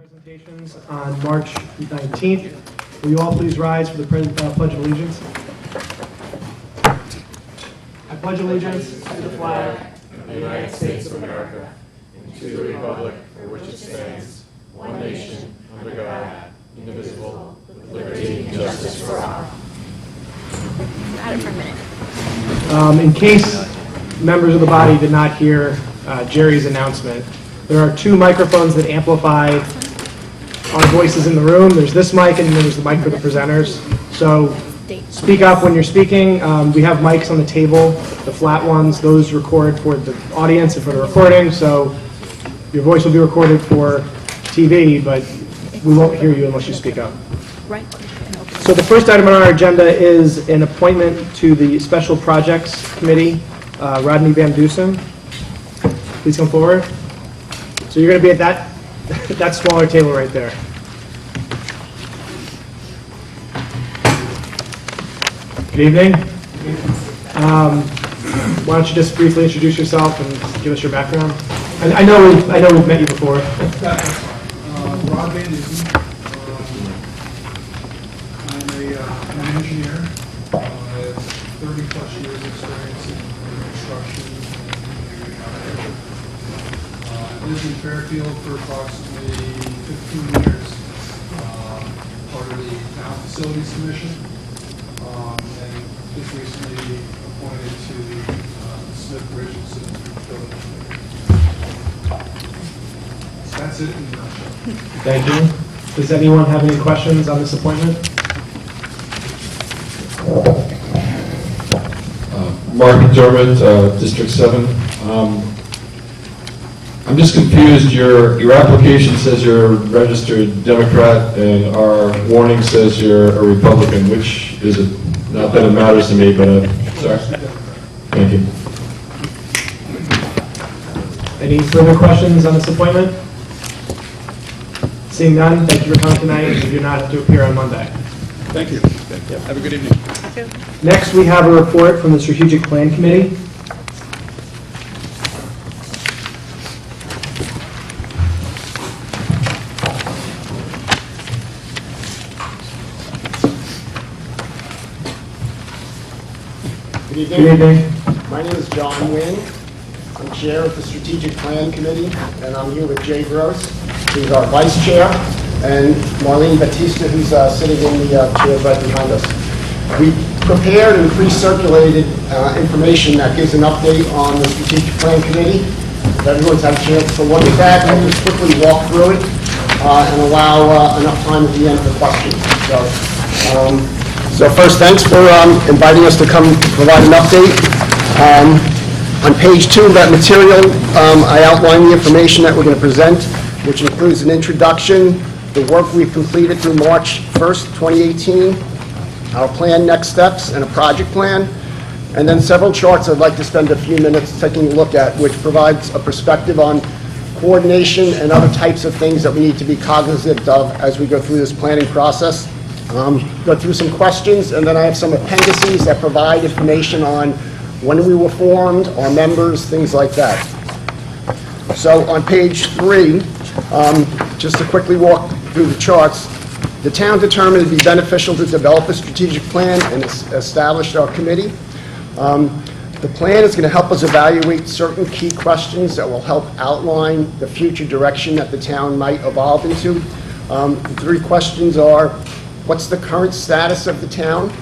Presentations on March 19th. Will you all please rise for the Pledge of Allegiance? I pledge allegiance to the flag of the United States of America and to the republic for which it stands, one nation, under God, indivisible, with liberty and justice for all. Got it for a minute. In case members of the body did not hear Jerry's announcement, there are two microphones that amplify our voices in the room. There's this mic and there's the mic for the presenters. So speak up when you're speaking. We have mics on the table, the flat ones. Those record for the audience and for the recording. So your voice will be recorded for TV, but we won't hear you unless you speak up. Right. So the first item on our agenda is an appointment to the Special Projects Committee. Rodney Van Dusen, please come forward. So you're going to be at that smaller table right there. Good evening. Why don't you just briefly introduce yourself and give us your background? I know we've met you before. Rod Van Dusen. I'm an engineer. I have 30-plus years experience in construction and architecture. I lived in Fairfield for approximately 15 years, part of the Town Facilities Commission, and just recently appointed to the Smith Richardson Building Committee. That's it in a nutshell. Thank you. Does anyone have any questions on this appointment? Mark McDermott, District 7. I'm just confused. Your application says you're a registered Democrat, and our warning says you're a Republican. Which is it? Not that it matters to me, but sorry. Thank you. Any further questions on this appointment? Seeing none, thank you for coming tonight. You do not have to appear on Monday. Thank you. Have a good evening. Next, we have a report from the Strategic Plan Committee. Good evening. My name is John Wynn. I'm chair of the Strategic Plan Committee, and I'm here with Jay Gross, who's our vice chair, and Marlene Batista, who's sitting in the chair right behind us. We prepared and pre-circulated information that gives an update on the Strategic Plan Committee. If everyone's had a chance to look at that, I'll just quickly walk through it and allow enough time at the end for questions. So first, thanks for inviting us to come provide an update. On page 2 of that material, I outline the information that we're going to present, which includes an introduction, the work we've completed through March 1st, 2018, our plan next steps, and a project plan, and then several charts I'd like to spend a few minutes taking a look at, which provides a perspective on coordination and other types of things that we need to be cognizant of as we go through this planning process. Go through some questions, and then I have some appendices that provide information on when we were formed, our members, things like that. So on page 3, just to quickly walk through the charts, the town determined it would be beneficial to develop a strategic plan and established our committee. The plan is going to help us evaluate certain key questions that will help outline the future direction that the town might evolve into. The 3 questions are, what's the current status of the town?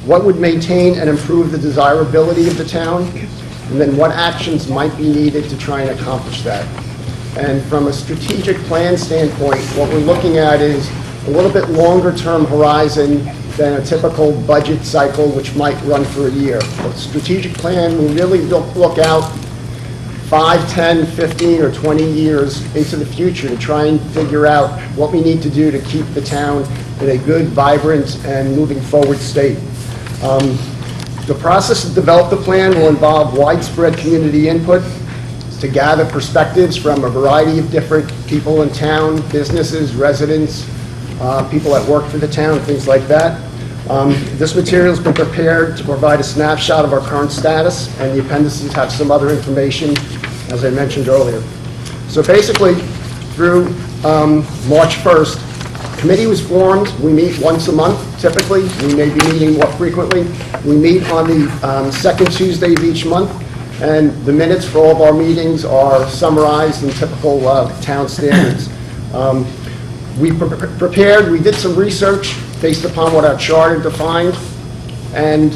What would maintain and improve the desirability of the town? And then what actions might be needed to try and accomplish that? And from a strategic plan standpoint, what we're looking at is a little bit longer term horizon than a typical budget cycle, which might run for a year. A strategic plan will really look out 5, 10, 15, or 20 years into the future to try and figure out what we need to do to keep the town in a good, vibrant, and moving forward state. The process to develop the plan will involve widespread community input to gather perspectives from a variety of different people in town, businesses, residents, people that work for the town, things like that. This material has been prepared to provide a snapshot of our current status, and the appendices have some other information, as I mentioned earlier. So basically, through March 1st. Committee was formed. We meet once a month, typically. We may be meeting more frequently. We meet on the second Tuesday of each month, and the minutes for all of our meetings are summarized in typical town standards. We did some research based upon what our charter defined, and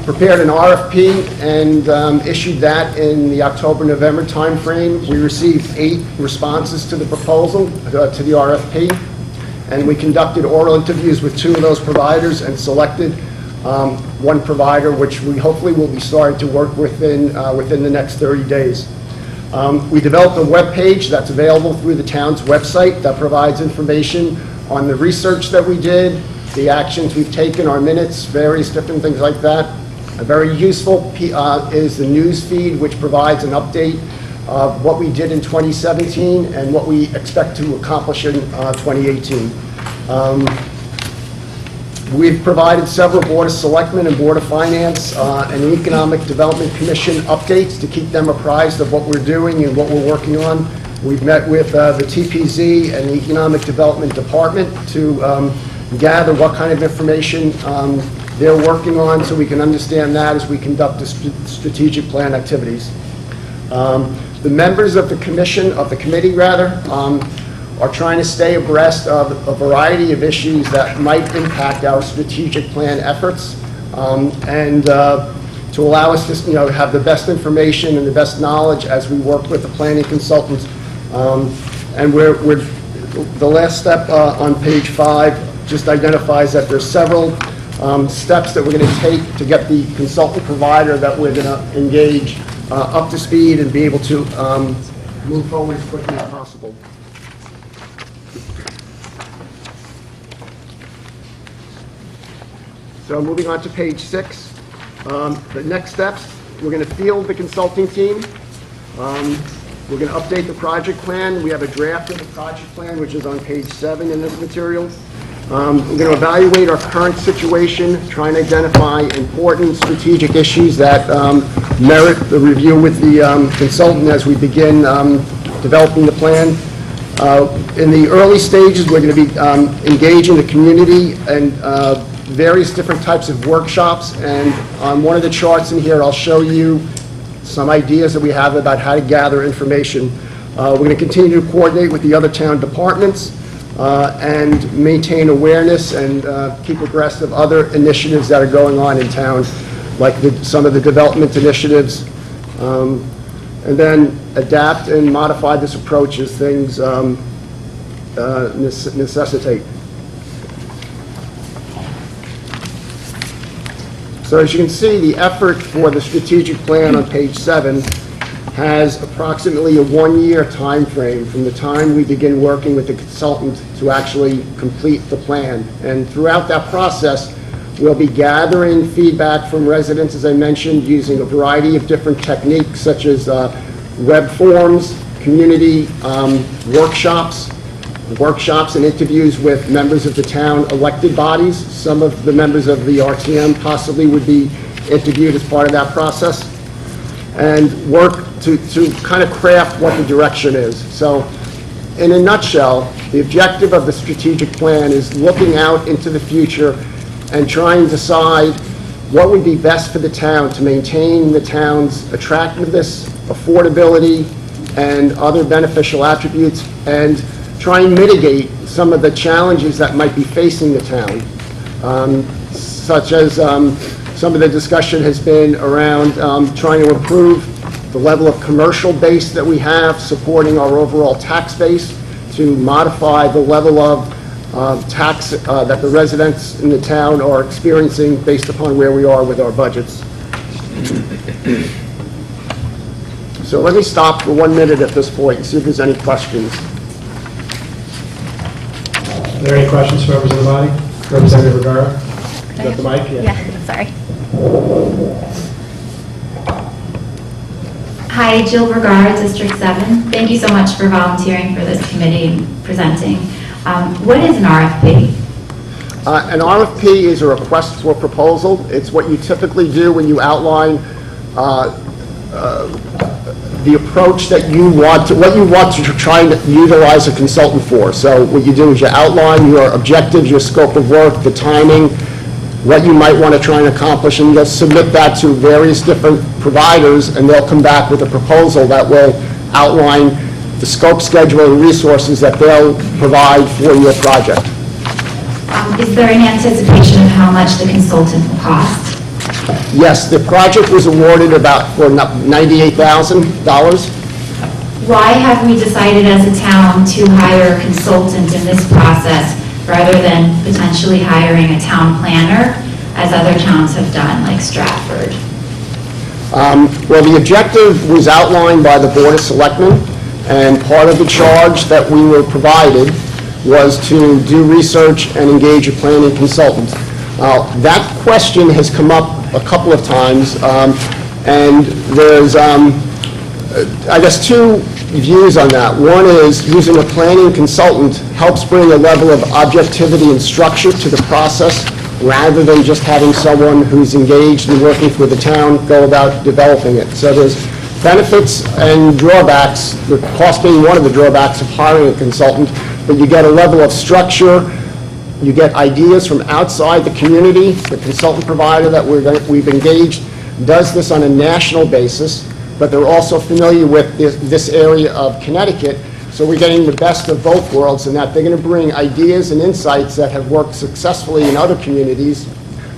prepared an RFP and issued that in the October-November timeframe. We received 8 responses to the proposal, to the RFP, and we conducted oral interviews with 2 of those providers and selected one provider, which we hopefully will be starting to work within the next 30 days. We developed a web page that's available through the town's website that provides information on the research that we did, the actions we've taken, our minutes, various different things like that. A very useful is the news feed, which provides an update of what we did in 2017 and what we expect to accomplish in 2018. We've provided several Board of Selectmen and Board of Finance and Economic Development Commission updates to keep them apprised of what we're doing and what we're working on. We've met with the TPZ and the Economic Development Department to gather what kind of information they're working on so we can understand that as we conduct the strategic plan activities. The members of the committee are trying to stay abreast of a variety of issues that might impact our strategic plan efforts, and to allow us to have the best information and the best knowledge as we work with the planning consultants. And the last step on page 5 just identifies that there's several steps that we're going to take to get the consultant provider that we're going to engage up to speed and be able to move forward as quickly as possible. So moving on to page 6, the next steps, we're going to field the consulting team. We're going to update the project plan. We have a draft of the project plan, which is on page 7 in this material. We're going to evaluate our current situation, try and identify important strategic issues that merit the review with the consultant as we begin developing the plan. In the early stages, we're going to be engaging the community and various different types of workshops, and on one of the charts in here, I'll show you some ideas that we have about how to gather information. We're going to continue to coordinate with the other town departments and maintain awareness and keep abreast of other initiatives that are going on in town, like some of the development initiatives, and then adapt and modify this approach as things necessitate. So as you can see, the effort for the strategic plan on page 7 has approximately a 1-year time frame from the time we begin working with the consultant to actually complete the plan. And throughout that process, we'll be gathering feedback from residents, as I mentioned, using a variety of different techniques such as web forms, community workshops and interviews with members of the town elected bodies. Some of the members of the RTM possibly would be interviewed as part of that process, and work to kind of craft what the direction is. So in a nutshell, the objective of the strategic plan is looking out into the future and trying to decide what would be best for the town to maintain the town's attractiveness, affordability, and other beneficial attributes, and try and mitigate some of the challenges that might be facing the town, such as some of the discussion has been around trying to improve the level of commercial base that we have, supporting our overall tax base, to modify the level of tax that the residents in the town are experiencing based upon where we are with our budgets. So let me stop for 1 minute at this point and see if there's any questions. Are there any questions from members of the body? Representative Vergara? Is that the mic? Yeah, sorry. Hi, Jill Vergara, District 7. Thank you so much for volunteering for this committee and presenting. What is an RFP? An RFP is a request for proposal. It's what you typically do when you outline the approach that you want to, what you want to try to utilize a consultant for. So what you do is you outline your objectives, your scope of work, the timing, what you might want to try and accomplish, and you'll submit that to various different providers, and they'll come back with a proposal that will outline the scope, schedule, and resources that they'll provide for your project. Is there an anticipation of how much the consultant will cost? Yes, the project was awarded for $98,000. Why have we decided as a town to hire a consultant in this process rather than potentially hiring a town planner, as other towns have done, like Stratford? Well, the objective was outlined by the Board of Selectmen, and part of the charge that we were provided was to do research and engage a planning consultant. That question has come up a couple of times, and there's, I guess, two views on that. One is using a planning consultant helps bring a level of objectivity and structure to the process, rather than just having someone who's engaged and working for the town go about developing it. So there's benefits and drawbacks, the cost being one of the drawbacks of hiring a consultant, but you get a level of structure, you get ideas from outside the community. The consultant provider that we've engaged does this on a national basis, but they're also familiar with this area of Connecticut, so we're getting the best of both worlds in that they're going to bring ideas and insights that have worked successfully in other communities,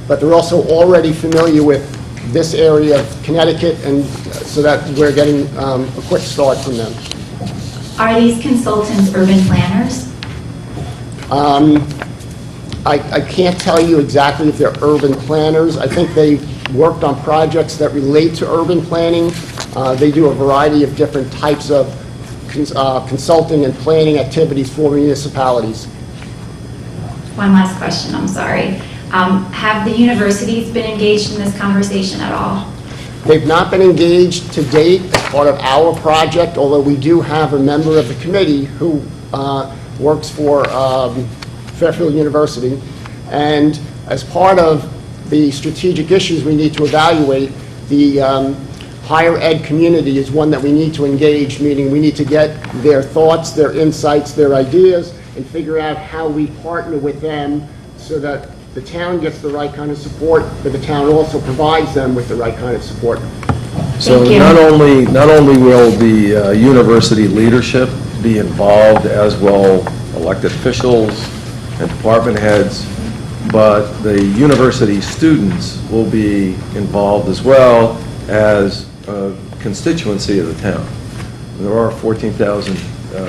but they're also already familiar with this area of Connecticut, and so that we're getting a quick start from them. Are these consultants urban planners? I can't tell you exactly if they're urban planners. I think they worked on projects that relate to urban planning. They do a variety of different types of consulting and planning activities for municipalities. One last question, I'm sorry. Have the universities been engaged in this conversation at all? They've not been engaged to date as part of our project, although we do have a member of the committee who works for Fairfield University. And as part of the strategic issues we need to evaluate, the higher ed community is one that we need to engage, meaning we need to get their thoughts, their insights, their ideas, and figure out how we partner with them so that the town gets the right kind of support, but the town also provides them with the right kind of support. So Thank you. not only will the university leadership be involved, as will elected officials and department heads, but the university students will be involved as well as a constituency of the town. There are 14,000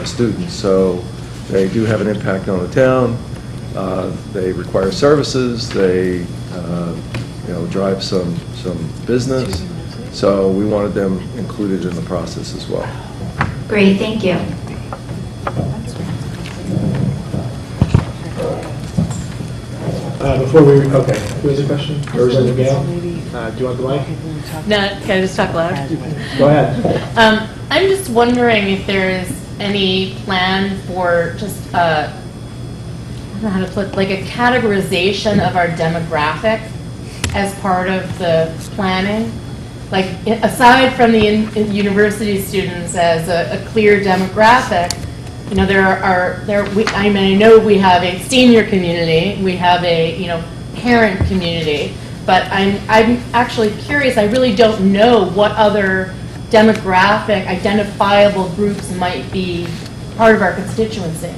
students, so they do have an impact on the town. They require services. They, drive some business. So we wanted them included in the process as well. Great, thank you. Before we, okay, who has a question? Or is it Gail? Do you want the mic? No, can I just talk loud? Go ahead. I'm just wondering if there is any plan for just, I don't know how to put, like a categorization of our demographic as part of the planning? Like, aside from the university students as a clear demographic, I know we have a senior community, we have a, parent community, but I'm actually curious, I really don't know what other demographic, identifiable groups might be part of our constituency.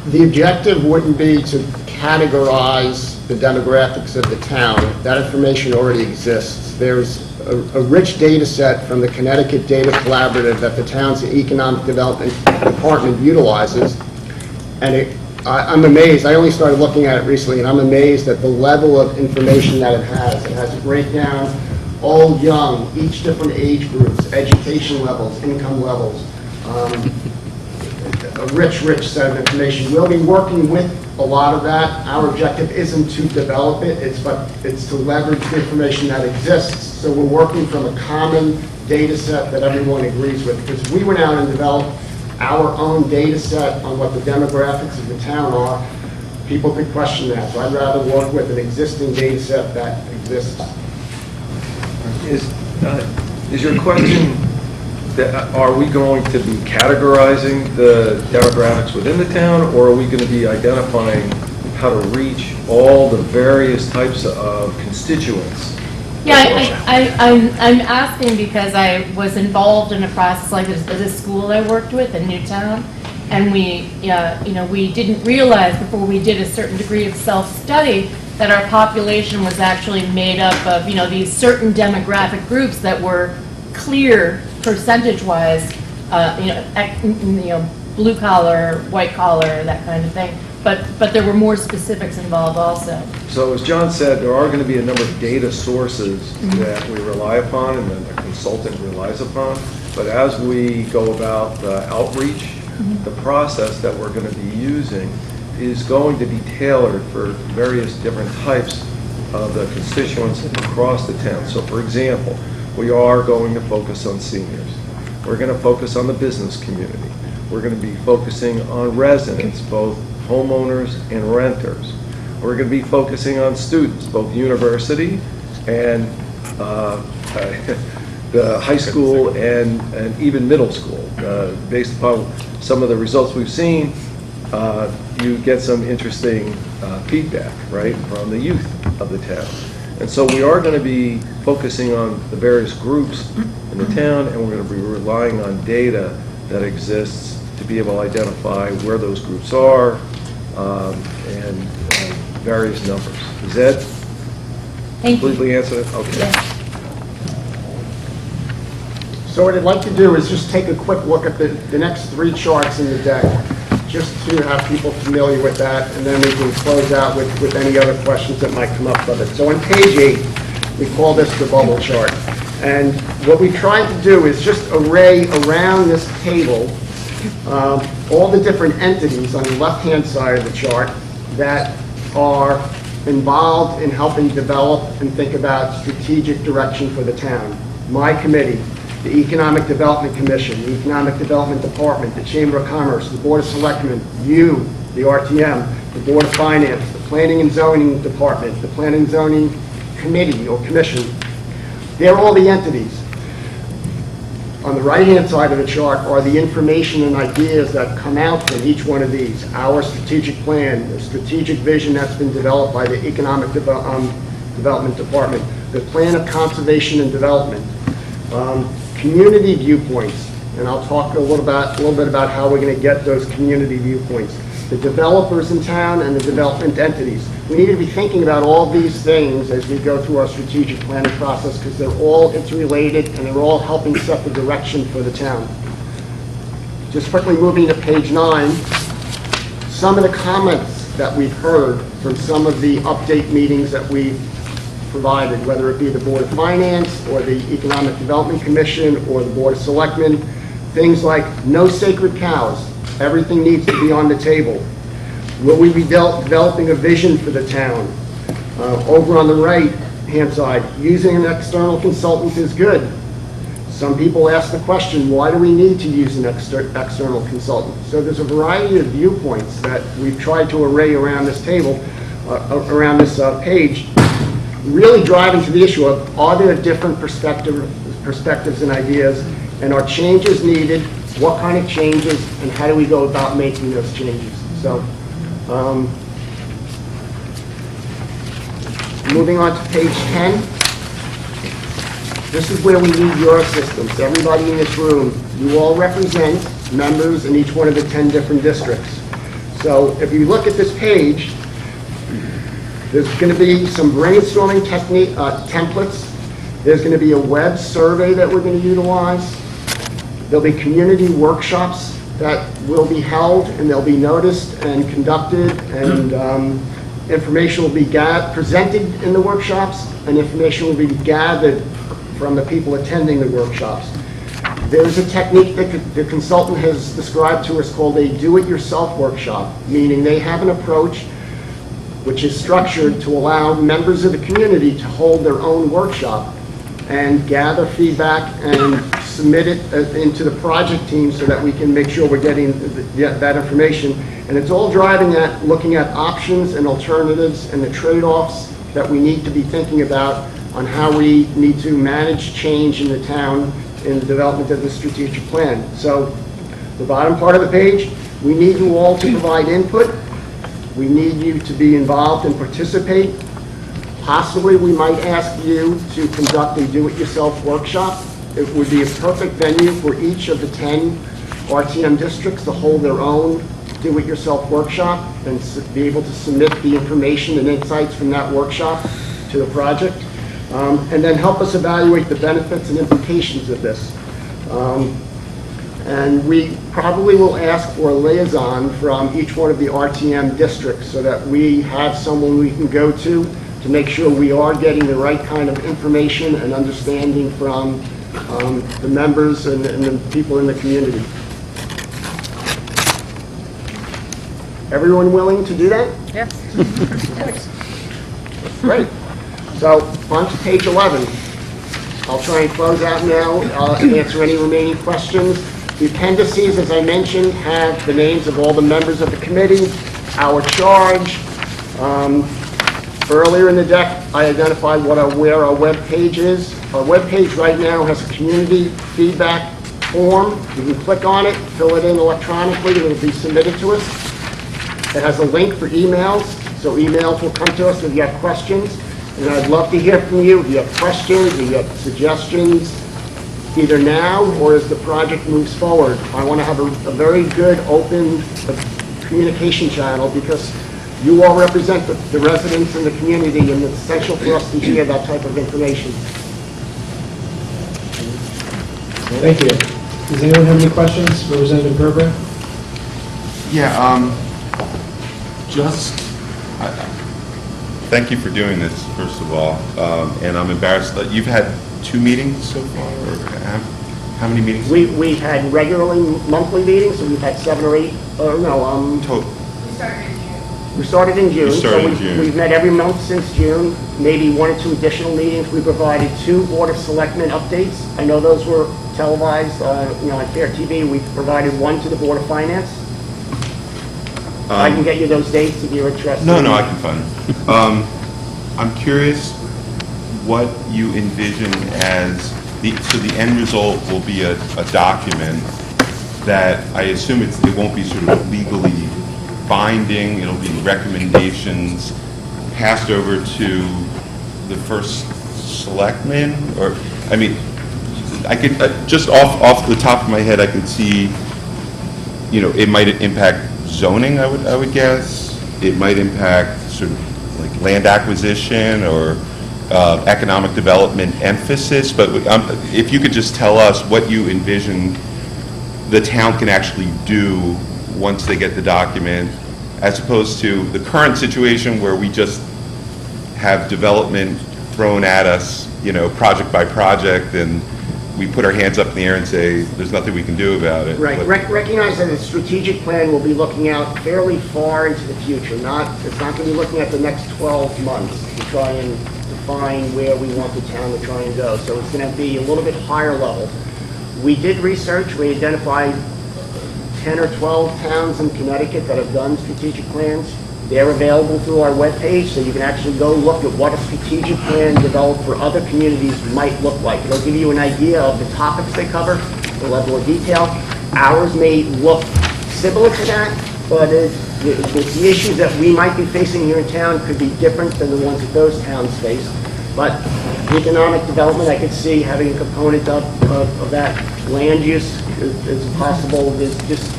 The objective wouldn't be to categorize the demographics of the town. That information already exists. There's a rich data set from the Connecticut Data Collaborative that the town's Economic Development Department utilizes, and I'm amazed. I only started looking at it recently, and I'm amazed at the level of information that it has. It has a breakdown, old, young, each different age groups, education levels, income levels, a rich set of information. We'll be working with a lot of that. Our objective isn't to develop it, it's to leverage the information that exists. So we're working from a common data set that everyone agrees with. Because if we went out and developed our own data set on what the demographics of the town are, people could question that. So I'd rather work with an existing data set that exists. Is your question that, are we going to be categorizing the demographics within the town, or are we going to be identifying how to reach all the various types of constituents? Yeah, I'm asking because I was involved in a process like this at a school I worked with in Newtown, and we didn't realize before we did a certain degree of self-study that our population was actually made up of, these certain demographic groups that were clear percentage-wise, blue collar, white collar, that kind of thing. But there were more specifics involved also. So as John said, there are going to be a number of data sources that we rely upon and that the consultant relies upon. But as we go about the outreach, the process that we're going to be using is going to be tailored for various different types of the constituents across the town. So for example, we are going to focus on seniors. We're going to focus on the business community. We're going to be focusing on residents, both homeowners and renters. We're going to be focusing on students, both university and the high school and even middle school. Based upon some of the results we've seen, you get some interesting feedback, right, from the youth of the town. And so we are going to be focusing on the various groups in the town, and we're going to be relying on data that exists to be able to identify where those groups are and various numbers. Does that completely answer it? Okay. Yes. So what I'd like to do is just take a quick look at the next three charts in the deck, just to have people familiar with that, and then we can close out with any other questions that might come up from it. So on page 8, we call this the bubble chart. And what we tried to do is just array around this table all the different entities on the left-hand side of the chart that are involved in helping develop and think about strategic direction for the town. My committee, the Economic Development Commission, the Economic Development Department, the Chamber of Commerce, the Board of Selectmen, you, the RTM, the Board of Finance, the Planning and Zoning Department, the Planning and Zoning Committee or Commission. They're all the entities. On the right-hand side of the chart are the information and ideas that come out from each one of these. Our strategic plan, the strategic vision that's been developed by the Economic Development Department, the plan of conservation and development, community viewpoints, and I'll talk a little bit about how we're going to get those community viewpoints. The developers in town and the development entities. We need to be thinking about all these things as we go through our strategic planning process because they're all interrelated and they're all helping set the direction for the town. Just quickly moving to page 9, some of the comments that we've heard from some of the update meetings that we've provided, whether it be the Board of Finance or the Economic Development Commission or the Board of Selectmen, things like no sacred cows. Everything needs to be on the table. Will we be developing a vision for the town? Over on the right-hand side, using an external consultant is good. Some people ask the question, why do we need to use an external consultant? So there's a variety of viewpoints that we've tried to array around this table, around this page, really driving to the issue of, are there different perspectives and ideas, and are changes needed? What kind of changes, and how do we go about making those changes? So, moving on to page 10. This is where we need your assistance. Everybody in this room, you all represent members in each one of the 10 different districts. So if you look at this page, there's going to be some brainstorming technique templates. There's going to be a web survey that we're going to utilize. There'll be community workshops that will be held, and they'll be noticed and conducted, and information will be presented in the workshops, and information will be gathered from the people attending the workshops. There's a technique that the consultant has described to us called a do-it-yourself workshop, meaning they have an approach which is structured to allow members of the community to hold their own workshop and gather feedback and submit it into the project team so that we can make sure we're getting that information. And it's all driving at looking at options and alternatives and the trade-offs that we need to be thinking about on how we need to manage change in the town in the development of the strategic plan. So the bottom part of the page, we need you all to provide input. We need you to be involved and participate. Possibly, we might ask you to conduct a do-it-yourself workshop. It would be a perfect venue for each of the 10 RTM districts to hold their own do-it-yourself workshop and be able to submit the information and insights from that workshop to the project. And then help us evaluate the benefits and implications of this. And we probably will ask for a liaison from each one of the RTM districts so that we have someone we can go to make sure we are getting the right kind of information and understanding from the members and the people in the community. Everyone willing to do that? Yes. Great. So, on to page 11. I'll try and close out now, answer any remaining questions. The appendices, as I mentioned, have the names of all the members of the committee, our charge. Earlier in the deck, I identified where our web page is. Our web page right now has a community feedback form. You can click on it, fill it in electronically, and it'll be submitted to us. It has a link for emails, so emails will come to us if you have questions. And I'd love to hear from you if you have questions, if you have suggestions, either now or as the project moves forward. I want to have a very good, open communication channel because you all represent the residents in the community, and it's essential for us to hear that type of information. Thank you. Does anyone have any questions? Representative Gerber? Yeah, thank you for doing this, first of all. And I'm embarrassed that you've had 2 meetings so far, or how many meetings? We've had regularly monthly meetings, so we've had 7 or 8, or no, Total. we started in June. You started in So June. we've met every month since June, maybe 1 or 2 additional meetings. We provided 2 Board of Selectmen updates. I know those were televised, on Fair TV. We provided 1 to the Board of Finance. I can get you those dates if you're interested. No, I can find them. I'm curious what you envision as so the end result will be a document that I assume it won't be sort of legally binding. It'll be recommendations passed over to the first selectman, or I mean, I could just off the top of my head, I could see, it might impact zoning. I would guess it might impact sort of like land acquisition or economic development emphasis. But if you could just tell us what you envision the town can actually do once they get the document, as opposed to the current situation where we just have development thrown at us, project by project, and we put our hands up in the air and say, there's nothing we can do about it. Right. Recognize that the strategic plan will be looking out fairly far into the future. It's not going to be looking at the next 12 months to try and define where we want the town to try and go. So it's going to be a little bit higher level. We did research. We identified 10 or 12 towns in Connecticut that have done strategic plans. They're available through our webpage, so you can actually go look at what a strategic plan developed for other communities might look like. It'll give you an idea of the topics they cover, the level of detail. Ours may look similar to that, but the issues that we might be facing here in town could be different than the ones that those towns face. But economic development, I could see having a component of that. Land use is possible. There's just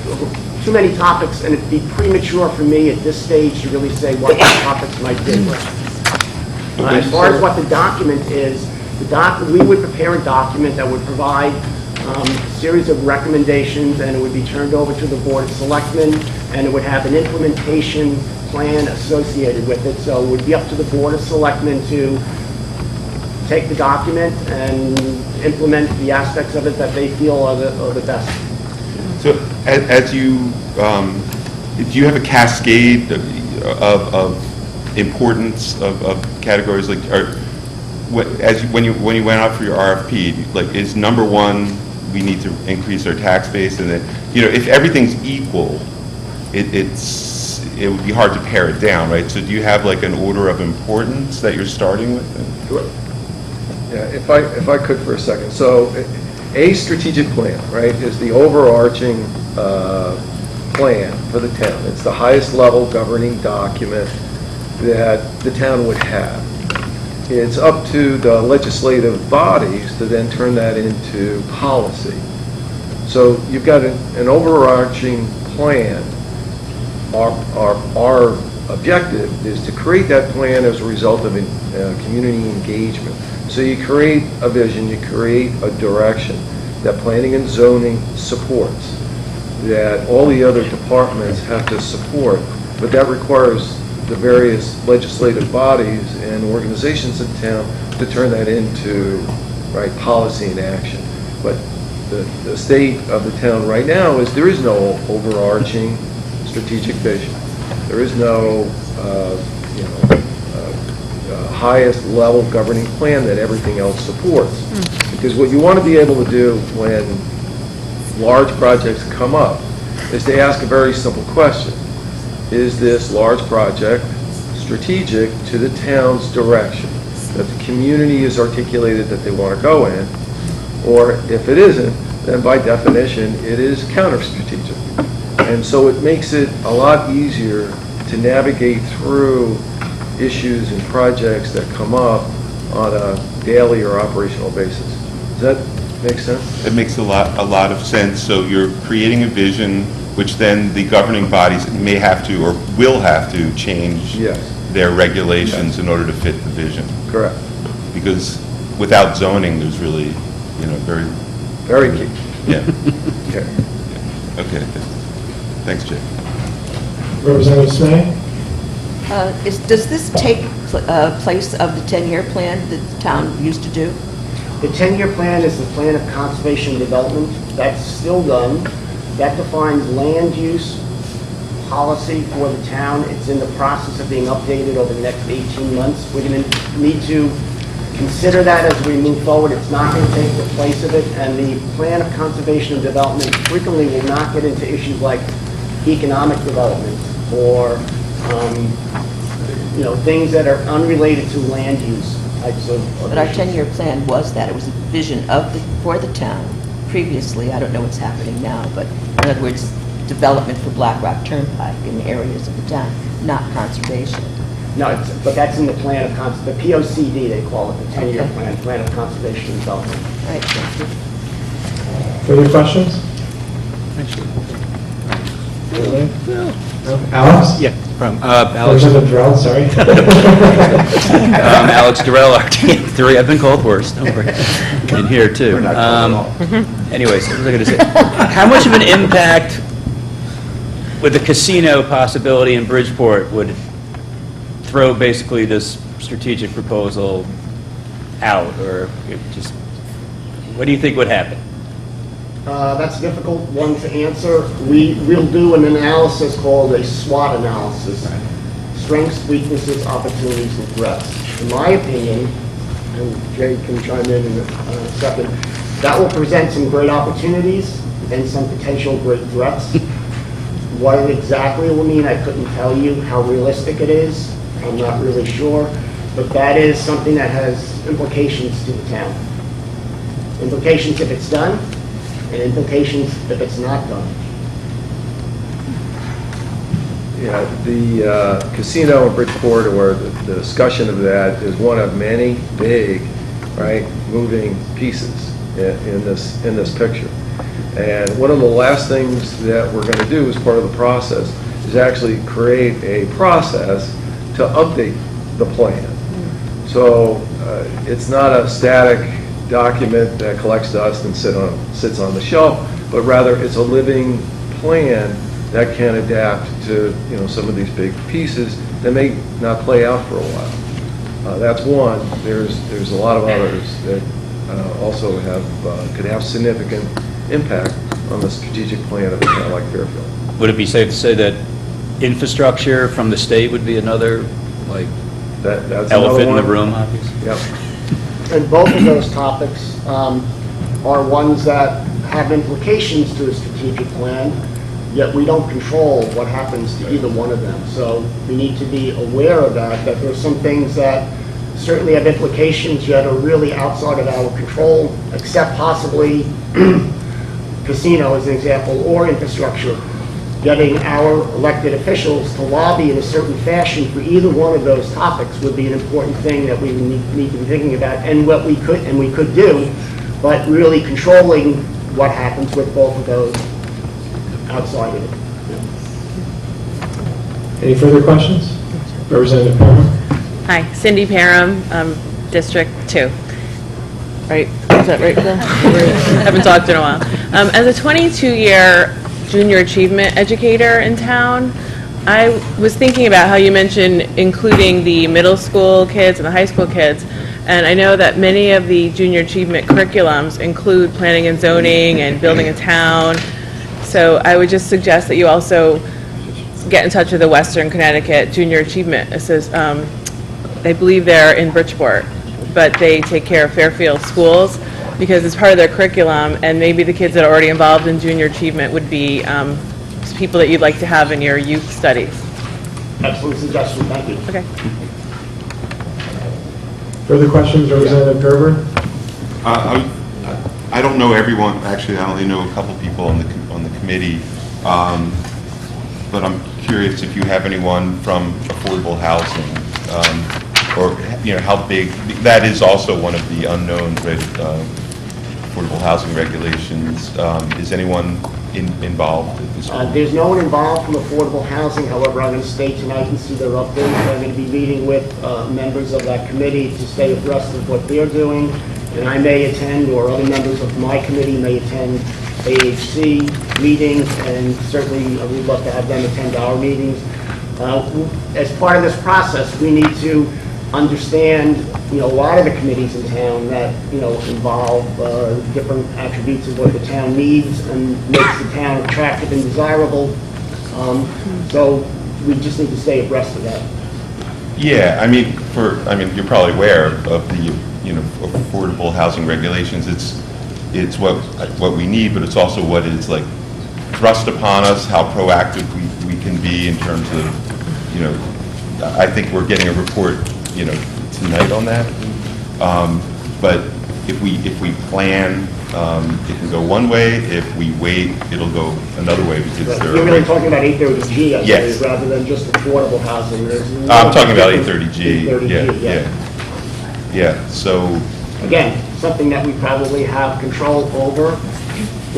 too many topics, and it'd be premature for me at this stage to really say what the topics might be. As far as what the document is, we would prepare a document that would provide a series of recommendations, and it would be turned over to the Board of Selectmen, and it would have an implementation plan associated with it. So it would be up to the Board of Selectmen to take the document and implement the aspects of it that they feel are the best. So as you, do you have a cascade of importance of categories, like, when you went out for your RFP, like, is number 1, we need to increase our tax base, and then, if everything's equal, it would be hard to pare it down, right? So do you have like an order of importance that you're starting with? Yeah, if I could for a second. So a strategic plan, right, is the overarching plan for the town. It's the highest level governing document that the town would have. It's up to the legislative bodies to then turn that into policy. So you've got an overarching plan. Our objective is to create that plan as a result of community engagement. So you create a vision, you create a direction that planning and zoning supports, that all the other departments have to support, but that requires the various legislative bodies and organizations in town to turn that into, right, policy and action. But the state of the town right now is there is no overarching strategic vision. There is no, highest level governing plan that everything else supports. Because what you want to be able to do when large projects come up is to ask a very simple question. Is this large project strategic to the town's direction? That the community has articulated that they want to go in? Or if it isn't, then by definition, it is counter-strategic. And so it makes it a lot easier to navigate through issues and projects that come up on a daily or operational basis. Does that make sense? It makes a lot of sense. So you're creating a vision, which then the governing bodies may have to or will have to change Yes. their regulations in order to fit the vision. Correct. Because without zoning, there's really, very, Very key. yeah. Okay. Okay. Thanks, Jay. Representative Smay? Does this take place of the 10-year plan that the town used to do? The 10-year plan is the plan of conservation and development. That's still done. That defines land use policy for the town. It's in the process of being updated over the next 18 months. We're going to need to consider that as we move forward. It's not going to take the place of it, and the plan of conservation and development frequently will not get into issues like economic development or things that are unrelated to land use types of But our issues. 10-year plan was that it was a vision for the town. Previously, I don't know what's happening now, but in other words, development for Black Rock Turnpike in areas of the town, not conservation. No, but that's in the plan of the POCD, they call it, the 10-year Okay. plan of conservation and development. All right, thank you. Further questions? No? Alex? Yeah, Alex. Representative Durrell, sorry. Alex Durrell, RTM3. I've been called worse, don't worry. In here, too. Anyways, what was I going to say? How much of an impact with the casino possibility in Bridgeport would throw basically this strategic proposal out, or what do you think would happen? That's a difficult one to answer. We'll do an analysis called a SWOT analysis. Strengths, weaknesses, opportunities, and threats. In my opinion, and Jay can chime in a second, that will present some great opportunities and some potential great threats. What exactly it will mean, I couldn't tell you. How realistic it is, I'm not really sure. But that is something that has implications to the town. Implications if it's done, and implications if it's not done. Yeah, the casino in Bridgeport, or the discussion of that, is one of many big, right, moving pieces in this picture. And one of the last things that we're going to do as part of the process is actually create a process to update the plan. So it's not a static document that collects dust and sits on the shelf, but rather it's a living plan that can adapt to some of these big pieces that may not play out for a while. That's one. There's a lot of others that also could have significant impact on the strategic plan of a town like Fairfield. Would it be safe to say that infrastructure from the state would be another, That's another elephant in the one. room, obviously? Yep. And both of those topics are ones that have implications to a strategic plan, yet we don't control what happens to either one of them. So we need to be aware of that there's some things that certainly have implications that are really outside of our control, except possibly casino as an example, or infrastructure. Getting our elected officials to lobby in a certain fashion for either one of those topics would be an important thing that we need to be thinking about, and what we could do, but really controlling what happens with both of those outside of it. Any further questions? Representative Parham? Hi, Cindy Parham, District 2. Right? Is that right, Bill? Haven't talked in a while. As a 22-year junior achievement educator in town, I was thinking about how you mentioned including the middle school kids and the high school kids, and I know that many of the junior achievement curriculums include planning and zoning and building a town, so I would just suggest that you also get in touch with the Western Connecticut Junior Achievement I believe they're in Bridgeport, but they take care of Fairfield schools because it's part of their curriculum, and maybe the kids that are already involved in junior achievement would be people that you'd like to have in your youth studies. Excellent suggestion, thank you. Okay. Further questions, Representative Gerber? I don't know everyone, actually, I only know a couple people on the committee, but I'm curious if you have anyone from affordable housing, or, how big, that is also one of the unknowns, right, affordable housing regulations. Is anyone involved at this point? There's no one involved from affordable housing, however, I'm going to stay tonight and see their update. I'm going to be meeting with members of that committee to stay abreast of what they're doing, and I may attend, or other members of my committee may attend AHC meetings, and certainly we'd love to have them attend our meetings. As part of this process, we need to understand, a lot of the committees in town that, involve different attributes of what the town needs and makes the town attractive and desirable. So we just need to stay abreast of that. Yeah, you're probably aware of the, affordable housing regulations. It's what we need, but it's also what is like thrust upon us, how proactive we can be in terms of, I think we're getting a report, tonight on that. But if we plan, it can go one way. If we wait, it'll go another way because there You're really talking about 830G, I Yes. believe, rather than just affordable housing. I'm talking about 830G. 830G, Yeah, so, Again, something that we probably have control over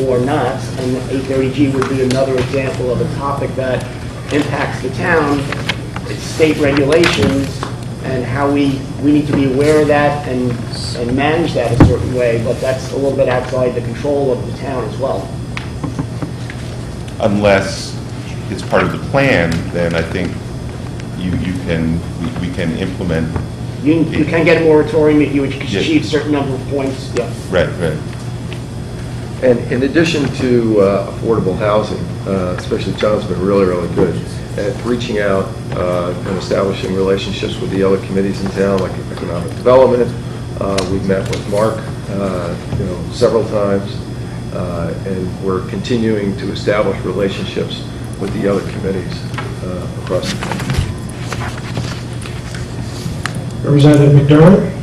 or not, and 830G would be another example of a topic that impacts the town. It's state regulations and how we need to be aware of that and manage that a certain way, but that's a little bit outside the control of the town as well. unless it's part of the plan, then I think we can implement. You can get a moratorium if you achieve a certain number of points, yeah. Right. And in addition to affordable housing, especially John's been really good at reaching out and establishing relationships with the other committees in town, like economic development. We've met with Mark, several times, and we're continuing to establish relationships with the other committees across the country. Representative McDermott?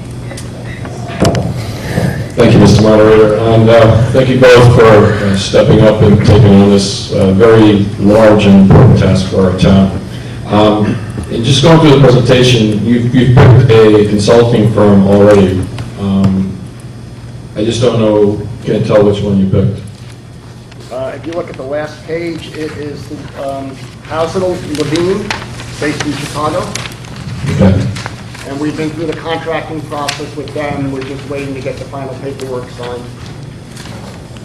Thank you, Mr. Moderator, and thank you both for stepping up and taking on this very large and important task for our town. And just going through the presentation, you've picked a consulting firm already. I just don't know, can't tell which one you picked. If you look at the last page, it is Housel Levine, based in Chicago. Okay. And we've been through the contracting process with them. We're just waiting to get the final paperwork signed.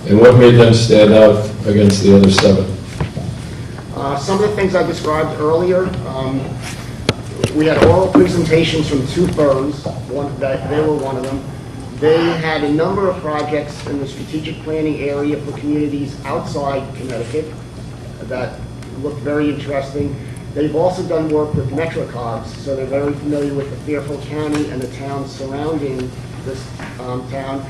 And what made them stand out against the other 7? Some of the things I described earlier, we had oral presentations from 2 firms. They were one of them. They had a number of projects in the strategic planning area for communities outside Connecticut that looked very interesting. They've also done work with MetroCogs, so they're very familiar with the Fairfield County and the towns surrounding this town.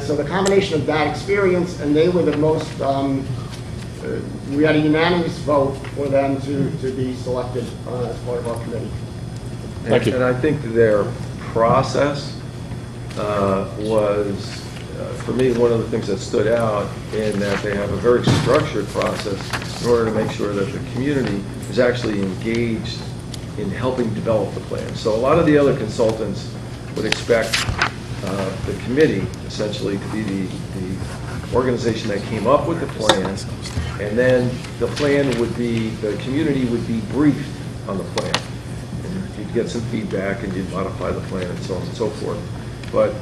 So the combination of that experience, and they were the most, we had a unanimous vote for them to be selected as part of our committee. Thank you. And I think their process was, for me, one of the things that stood out in that they have a very structured process in order to make sure that the community is actually engaged in helping develop the plan. So a lot of the other consultants would expect the committee essentially to be the organization that came up with the plan, and then the plan would be, the community would be briefed on the plan. And you'd get some feedback and you'd modify the plan and so on and so forth. But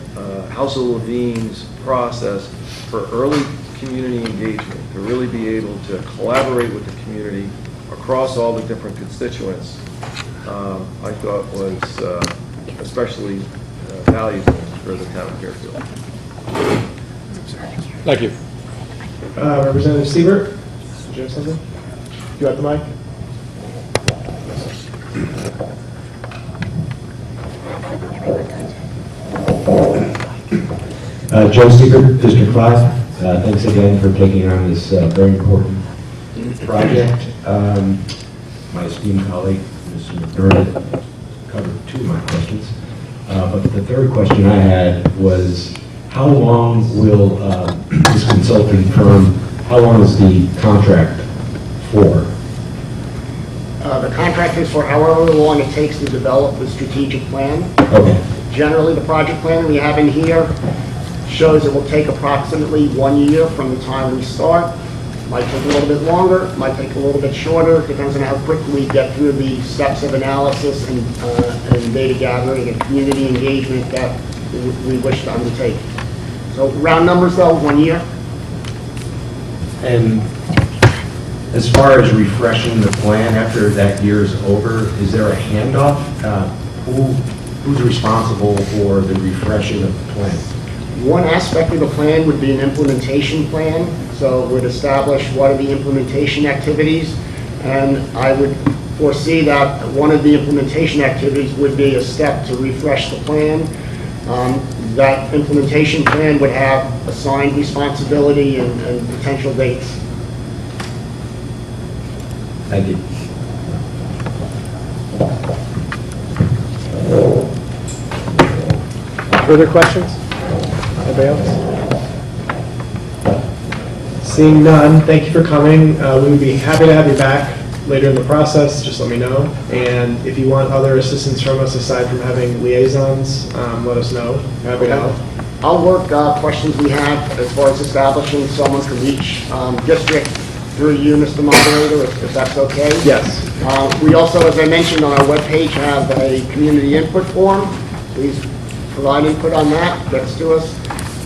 House of Levine's process for early community engagement, to really be able to collaborate with the community across all the different constituents, I thought was especially valuable for the town of Fairfield. Thank you. Representative Siebert, did you have something? You got the mic? Joe Siebert, District 5. Thanks again for taking on this very important project. My esteemed colleague, Mr. McDermott, covered two of my questions. But the third question I had was, how long will this consulting firm, how long is the contract for? The contract is for however long it takes to develop the strategic plan. Okay. Generally, the project plan we have in here shows it will take approximately 1 year from the time we start. Might take a little bit longer, might take a little bit shorter, depends on how quickly we get through the steps of analysis and data gathering and community engagement that we wish to undertake. So round numbers though, 1 year. And as far as refreshing the plan after that year is over, is there a handoff? Who's responsible for the refreshing of the plan? One aspect of the plan would be an implementation plan. So it would establish what are the implementation activities, and I would foresee that one of the implementation activities would be a step to refresh the plan. That implementation plan would have assigned responsibility and potential dates. Thank you. Further questions? Anybody else? Seeing none, thank you for coming. We would be happy to have you back later in the process, just let me know. And if you want other assistance from us aside from having liaisons, let us know. Happy to help. I'll work questions we have as far as establishing someone from each district through you, Mr. Moderator, if that's okay. Yes. We also, as I mentioned on our webpage, have a community input form. Please provide input on that. Gets to us.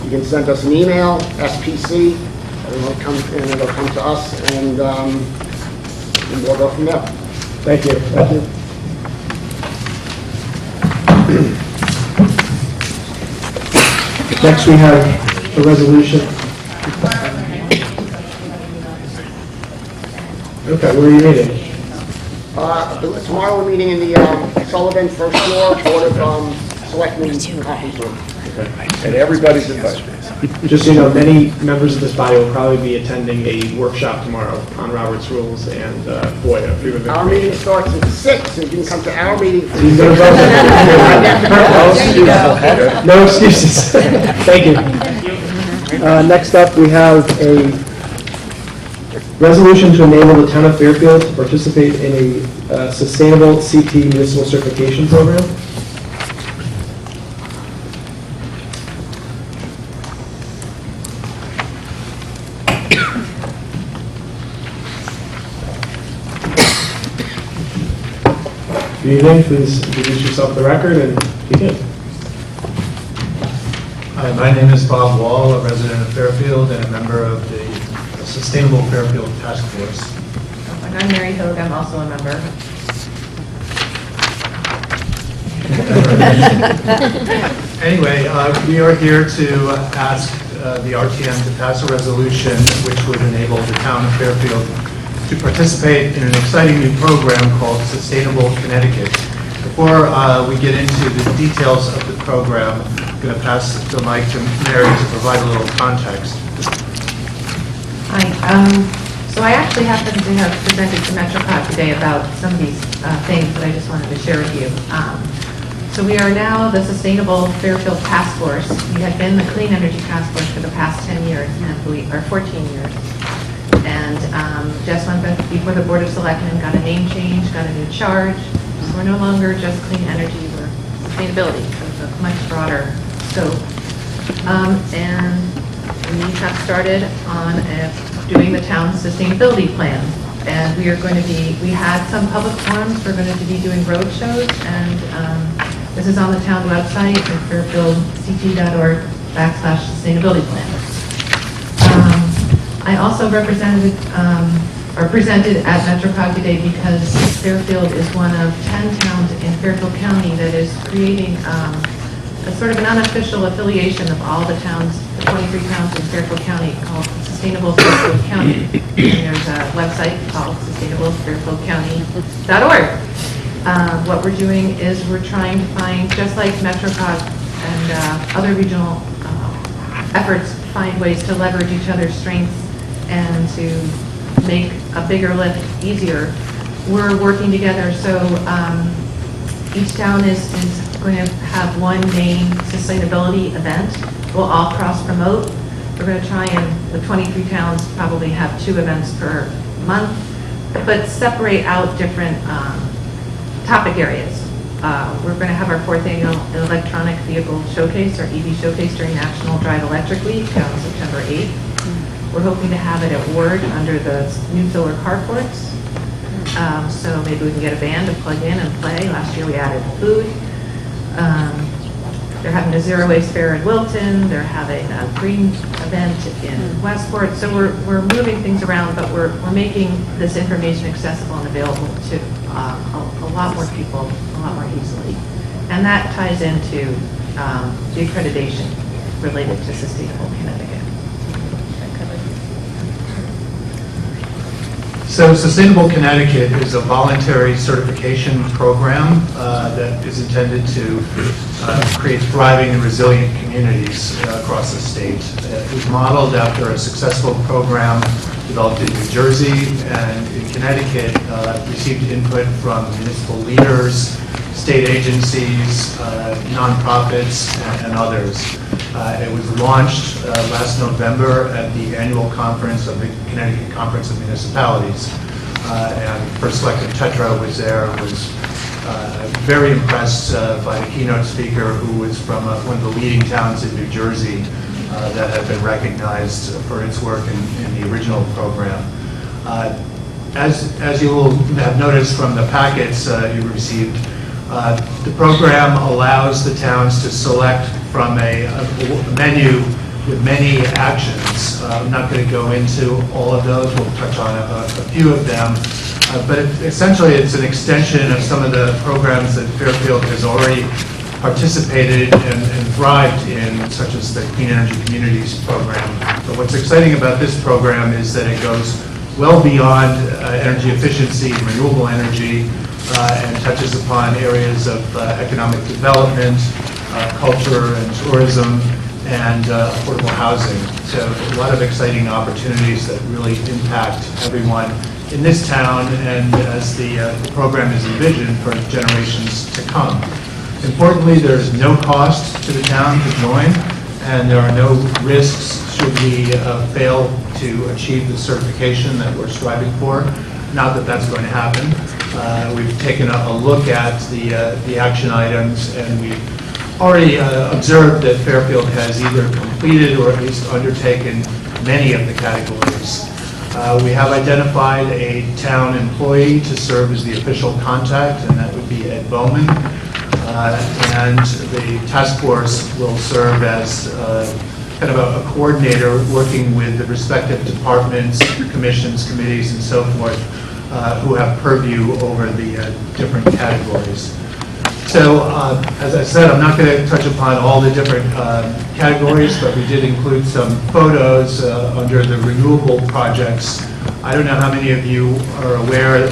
You can send us an email, SPC, and it'll come to us, and we'll go from there. Thank you. Thank you. Next, we have a resolution. Okay, where are you meeting? Tomorrow we're meeting in the Sullivan first floor Board of Selectmen conference room. And everybody's invited. Just so you know, many members of this body will probably be attending a workshop tomorrow on Robert's Rules and FOIA. Freedom of Our Information. meeting starts at 6, so you can come to our meeting. He's gonna vote. No excuses. Thank you. Next up, we have a resolution to enable the town of Fairfield to participate in a sustainable CT municipal certification program. Good evening, please introduce yourself for the record and begin. Hi, my name is Bob Wall, a resident of Fairfield and a member of the Sustainable Fairfield Task Force. And I'm Mary Hogue, I'm also a member. Anyway, we are here to ask the RTM to pass a resolution which would enable the town of Fairfield to participate in an exciting new program called Sustainable Connecticut. Before we get into the details of the program, I'm going to pass the mic to Mary to provide a little context. Hi, so I actually happen to have presented to MetroCog today about some of these things that I just wanted to share with you. So we are now the Sustainable Fairfield Task Force. We had been the Clean Energy Task Force for the past 10 years, or 14 years. And just went before the Board of Selectmen, got a name change, got a new charge. So we're no longer just clean energy, we're sustainability, so it's a much broader scope. And we have started on doing the town's sustainability plan. And we are going to be, we had some public forums, we're going to be doing road shows, and this is on the town website at fairfieldct.org/sustainability plan. I also represented, or presented at MetroCog today because Fairfield is one of 10 towns in Fairfield County that is creating a sort of an unofficial affiliation of all the towns, the 23 towns in Fairfield County called Sustainable Fairfield County. And there's a website called sustainablefairfieldcounty.org. What we're doing is we're trying to find, just like MetroCog and other regional efforts, find ways to leverage each other's strengths and to make a bigger lift easier. We're working together, so each town is going to have one main sustainability event. We'll all cross-promote. We're going to try and, the 23 towns probably have 2 events per month, but separate out different topic areas. We're going to have our 4th annual electronic vehicle showcase, or EV showcase, during National Drive Electric Week on September 8th. We're hoping to have it at Ward under the new filler carports. So maybe we can get a band to plug in and play. Last year we added food. They're having a zero waste fair in Wilton. They're having a green event in Westport. So we're moving things around, but we're making this information accessible and available to a lot more people, a lot more easily. And that ties into the accreditation related to Sustainable Connecticut. So Sustainable Connecticut is a voluntary certification program that is intended to create thriving and resilient communities across the state. It was modeled after a successful program developed in New Jersey, and in Connecticut received input from municipal leaders, state agencies, nonprofits, and others. It was launched last November at the annual conference of the Connecticut Conference of Municipalities. And First Selectman Tetra was there, and was very impressed by the keynote speaker, who was from one of the leading towns in New Jersey that had been recognized for its work in the original program. As you will have noticed from the packets you received, the program allows the towns to select from a menu with many actions. I'm not going to go into all of those. We'll touch on a few of them. But essentially, it's an extension of some of the programs that Fairfield has already participated and thrived in, such as the Clean Energy Communities program. But what's exciting about this program is that it goes well beyond energy efficiency and renewable energy, and touches upon areas of economic development, culture and tourism, and affordable housing. So a lot of exciting opportunities that really impact everyone in this town, and as the program is envisioned for generations to come. Importantly, there's no cost to the town to join, and there are no risks should we fail to achieve the certification that we're striving for. Not that that's going to happen. We've taken a look at the action items, and we've already observed that Fairfield has either completed or at least undertaken many of the categories. We have identified a town employee to serve as the official contact, and that would be Ed Bowman. And the task force will serve as kind of a coordinator working with the respective departments, commissions, committees, and so forth, who have purview over the different categories. So, as I said, I'm not going to touch upon all the different categories, but we did include some photos under the renewable projects. I don't know how many of you are aware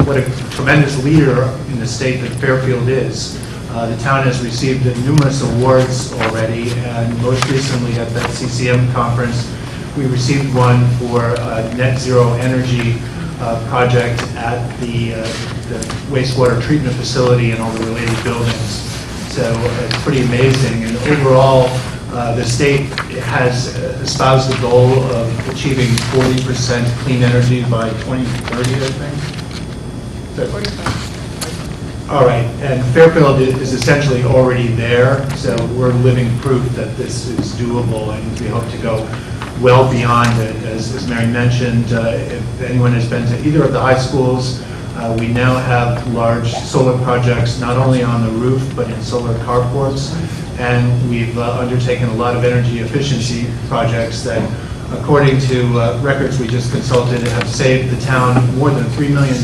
what a tremendous leader in the state that Fairfield is. The town has received numerous awards already, and most recently at that CCM conference, we received one for net zero energy project at the wastewater treatment facility and all the related buildings. So it's pretty amazing. And overall, the state has espoused the goal of achieving 40% clean energy by 2030, I think. 45. All right, and Fairfield is essentially already there, so we're living proof that this is doable, and we hope to go well beyond it. As Mary mentioned, if anyone has been to either of the high schools, we now have large solar projects, not only on the roof, but in solar carports. And we've undertaken a lot of energy efficiency projects that, according to records we just consulted, have saved the town more than $3 million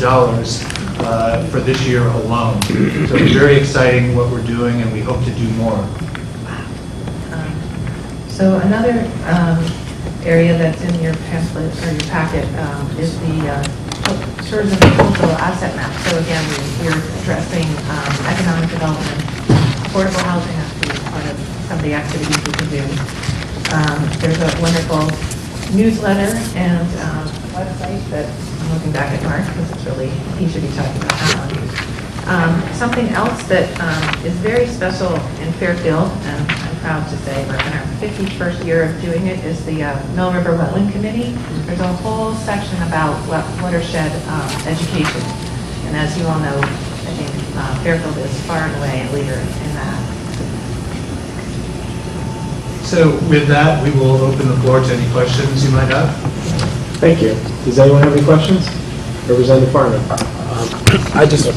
for this year alone. So it's very exciting what we're doing, and we hope to do more. So another area that's in your pamphlet or your packet is the tourism and cultural asset map. So again, we're addressing economic development, affordable housing has to be part of some of the activities we can do. There's a wonderful newsletter and website that I'm looking back at Mark because it's really, he should be talking about that one. Something else that is very special in Fairfield, and I'm proud to say we're in our 51st year of doing it, is the Mill River Wetland Committee. There's a whole section about watershed education. And as you all know, I think Fairfield is far and away a leader in that. So with that, we will open the floor to any questions you might have. Thank you. Does anyone have any questions? Representative Farman. I just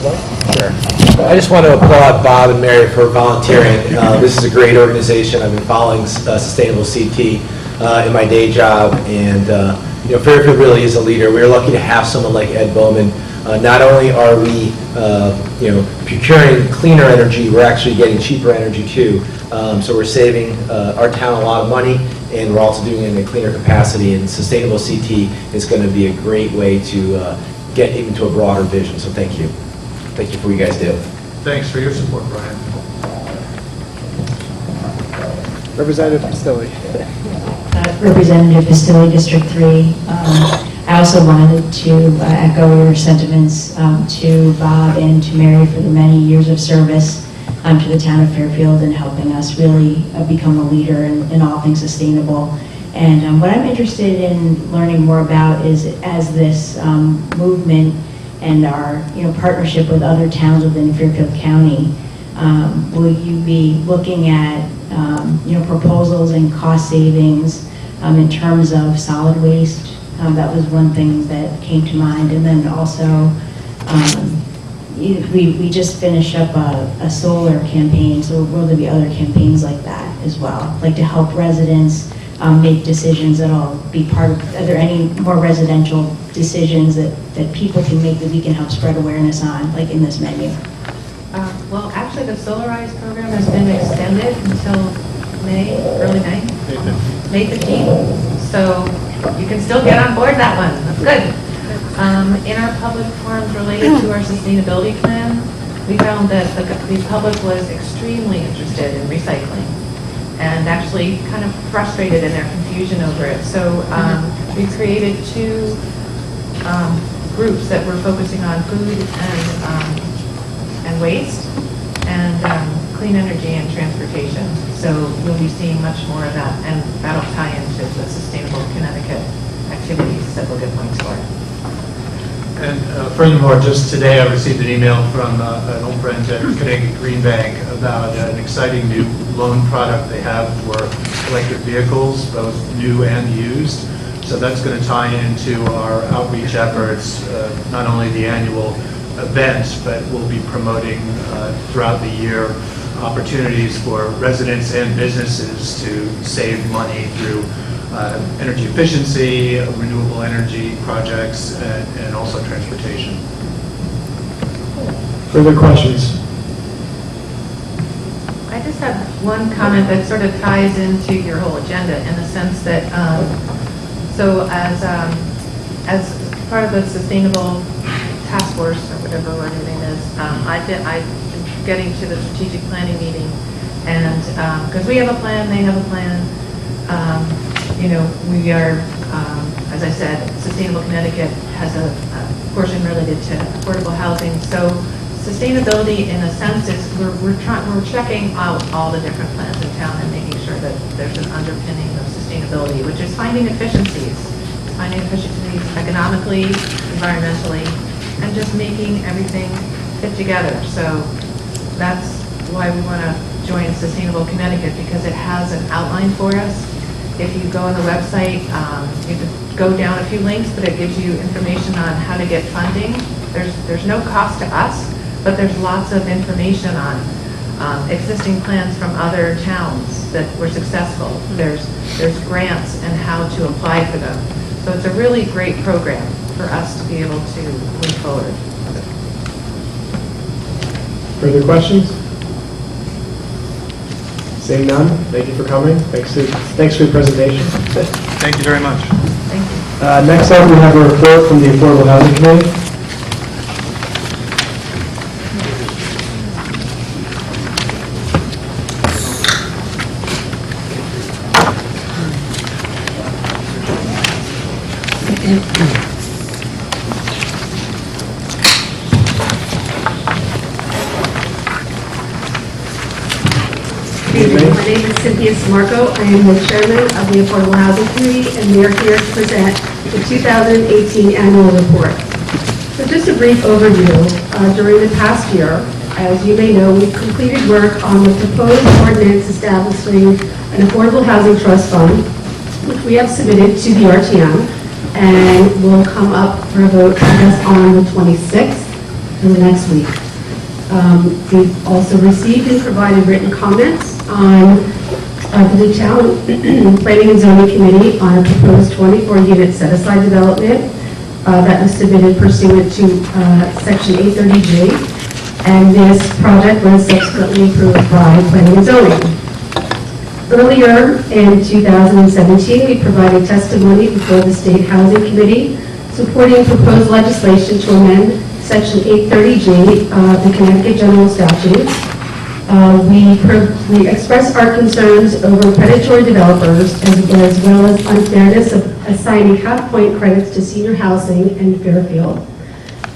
want to applaud Bob and Mary for volunteering. This is a great organization. I've been following Sustainable CT in my day job, and Fairfield really is a leader. We're lucky to have someone like Ed Bowman. Not only are we, procuring cleaner energy, we're actually getting cheaper energy too. So we're saving our town a lot of money, and we're also doing it in a cleaner capacity. And Sustainable CT is going to be a great way to get even to a broader vision. So thank you. Thank you for what you guys do. Thanks for your support, Brian. Representative Pistilli. Representative Pistilli, District 3. I also wanted to echo your sentiments to Bob and to Mary for the many years of service to the town of Fairfield and helping us really become a leader in all things sustainable. And what I'm interested in learning more about is as this movement and our partnership with other towns within Fairfield County, will you be looking at proposals and cost savings in terms of solid waste? That was one thing that came to mind. And then also, we just finished up a solar campaign, so will there be other campaigns like that as well, like to help residents make decisions that'll be part of, are there any more residential decisions that people can make that we can help spread awareness on, like in this menu? Well, actually, the Solarize program has been extended until early May. May 15th. So you can still get on board that one. That's good. In our public forums related to our sustainability plan, we found that the public was extremely interested in recycling and actually kind of frustrated in their confusion over it. So we created two groups that were focusing on food and waste and clean energy and transportation. So you'll be seeing much more of that, and that'll tie into the Sustainable Connecticut activities that we'll get points for. And furthermore, just today I received an email from an old friend at Connecticut Green Bank about an exciting new loan product they have for electric vehicles, both new and used. So that's going to tie into our outreach efforts, not only the annual event, but we'll be promoting throughout the year opportunities for residents and businesses to save money through energy efficiency, renewable energy projects, and also transportation. Further questions? I just have one comment that sort of ties into your whole agenda in the sense that, so as part of the Sustainable Task Force, or whatever our new name is, I've been getting to the strategic planning meeting, and because we have a plan, they have a plan. We are, as I said, Sustainable Connecticut has a portion related to affordable housing. So sustainability in a sense is we're checking out all the different plans in town and making sure that there's an underpinning of sustainability, which is finding efficiencies economically, environmentally, and just making everything fit together. So that's why we want to join Sustainable Connecticut, because it has an outline for us. If you go on the website, you can go down a few links, but it gives you information on how to get funding. There's no cost to us, but there's lots of information on existing plans from other towns that were successful. There's grants and how to apply for them. So it's a really great program for us to be able to move forward. Further questions? Seeing none, thank you for coming. Thanks for your presentation. Thank you very much. Thank you. Next up, we have a report from the Affordable Housing Committee. Good evening. My name is Cynthia Samarco. I am the chairman of the Affordable Housing Committee, and we are here to present the 2018 annual report. So just a brief overview. During the past year, as you may know, we've completed work on the proposed ordinance establishing an Affordable Housing Trust Fund, which we have submitted to the RTM, and will come up for a vote, I guess, on the 26th, in the next week. We've also received and provided written comments on the town Planning and Zoning Committee on a proposed 24-unit set-aside development that was submitted pursuant to Section 830G, and this project was subsequently approved by Planning and Zoning. Earlier in 2017, we provided testimony before the State Housing Committee supporting proposed legislation to amend Section 830G of the Connecticut General Statutes. We expressed our concerns over predatory developers as well as unfairness of assigning half-point credits to senior housing in Fairfield.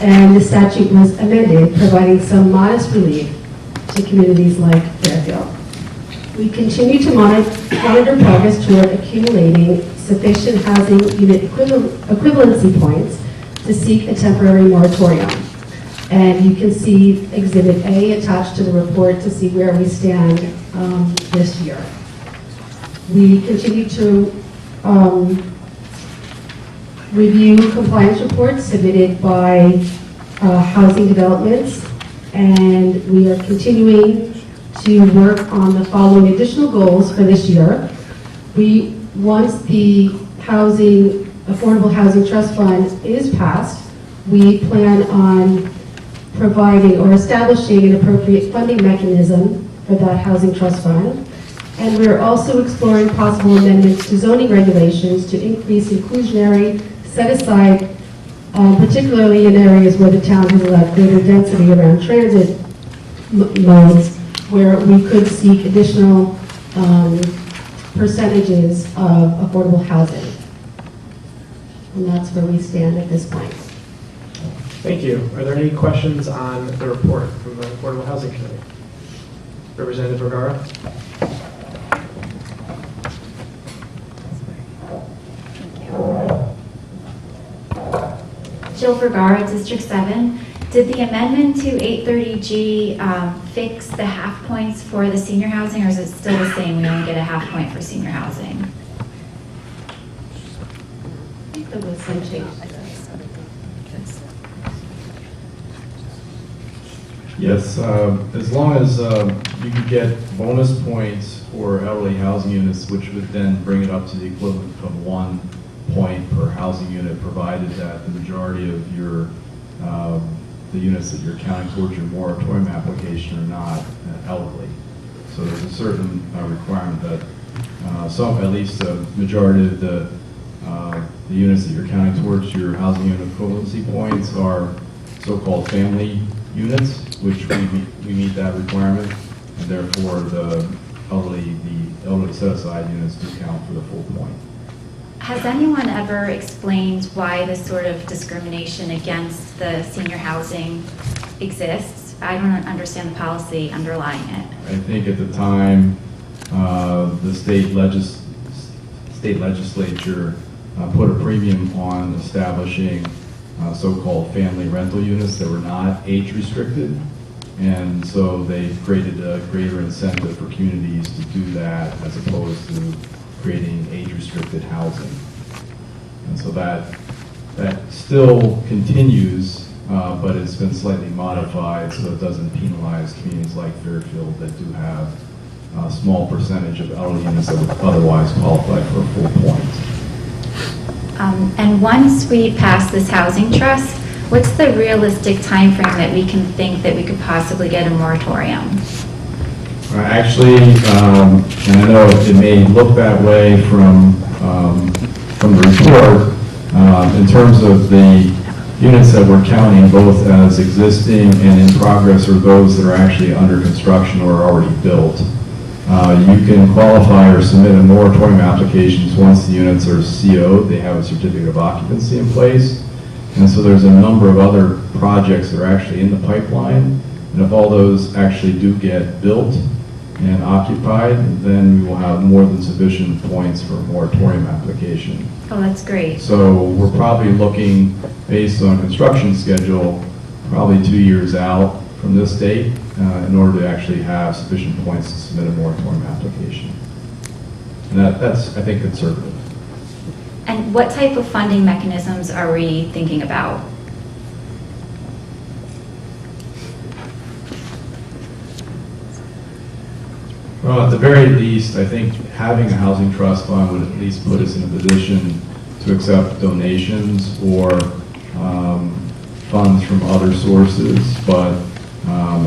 And the statute was amended, providing some modest relief to communities like Fairfield. We continue to monitor progress toward accumulating sufficient housing unit equivalency points to seek a temporary moratorium. And you can see Exhibit A attached to the report to see where we stand this year. We continue to review compliance reports submitted by housing developments, and we are continuing to work on the following additional goals for this year. Once the Affordable Housing Trust Fund is passed, we plan on providing or establishing an appropriate funding mechanism for that housing trust fund. And we're also exploring possible amendments to zoning regulations to increase inclusionary set-aside, particularly in areas where the town has allowed greater density around transit modes, where we could seek additional percentages of affordable housing. And that's where we stand at this point. Thank you. Are there any questions on the report from the Affordable Housing Committee? Representative Vergara? Jill Vergara, District 7. Did the amendment to 830G fix the half points for the senior housing, or is it still the same? We only get a half point for senior housing. I think there was some change. Yes, as long as you could get bonus points for elderly housing units, which would then bring it up to the equivalent of 1 point per housing unit, provided that the majority of your the units that you're counting towards your moratorium application are not elderly. So there's a certain requirement that at least a majority of the units that you're counting towards your housing unit equivalency points are so-called family units, which we meet that requirement, and therefore the elderly set-aside units do count for the full point. Has anyone ever explained why this sort of discrimination against the senior housing exists? I don't understand the policy underlying it. I think at the time, the state legislature put a premium on establishing so-called family rental units that were not age-restricted. And so they created a greater incentive for communities to do that as opposed to creating age-restricted housing. And so that still continues, but it's been slightly modified so it doesn't penalize communities like Fairfield that do have a small percentage of elderly units that would otherwise qualify for a full point. And once we pass this housing trust, what's the realistic timeframe that we can think that we could possibly get a moratorium? Actually, and I know it may look that way from the report, in terms of the units that we're counting both as existing and in progress or those that are actually under construction or already built. You can qualify or submit a moratorium applications once the units are CO'd, they have a certificate of occupancy in place. And so there's a number of other projects that are actually in the pipeline. And if all those actually do get built and occupied, then we will have more than sufficient points for a moratorium application. Oh, that's great. So we're probably looking, based on construction schedule, probably 2 years out from this date in order to actually have sufficient points to submit a moratorium application. And that's, I think, conservative. And what type of funding mechanisms are we thinking about? Well, at the very least, I think having a housing trust fund would at least put us in a position to accept donations or funds from other sources, but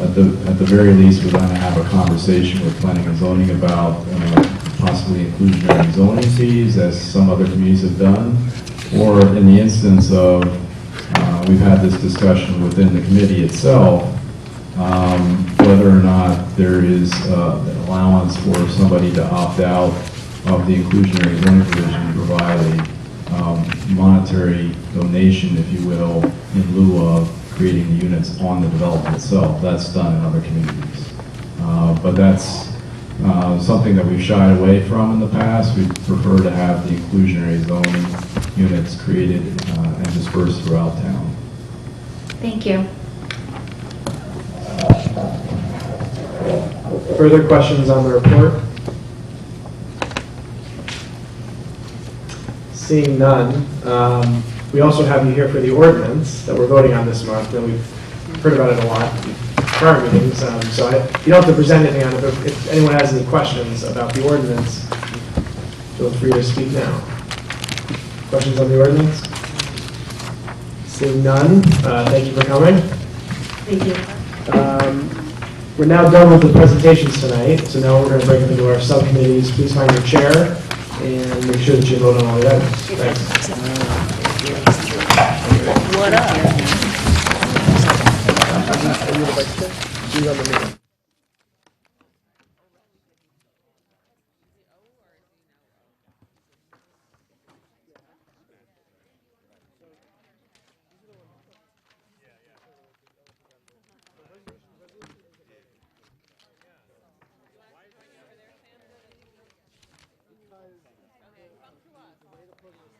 at the very least, we're going to have a conversation with planning and zoning about possibly inclusionary zoning fees, as some other communities have done, or in the instance of, we've had this discussion within the committee itself, whether or not there is an allowance for somebody to opt out of the inclusionary zoning provision to provide a monetary donation, if you will, in lieu of creating the units on the development itself. That's done in other communities. But that's something that we've shied away from in the past. We prefer to have the inclusionary zoning units created and dispersed throughout town. Thank you. Further questions on the report? Seeing none, we also have you here for the ordinance that we're voting on this month, and we've heard about it a lot in prior meetings, so you don't have to present anything on it, but if anyone has any questions about the ordinance, feel free to speak now. Questions on the ordinance? Seeing none, thank you for coming. Thank you. We're now done with the presentations tonight, so now we're going to break up into our subcommittees. Please find your chair and make sure that you vote on all the items. Thanks. What up?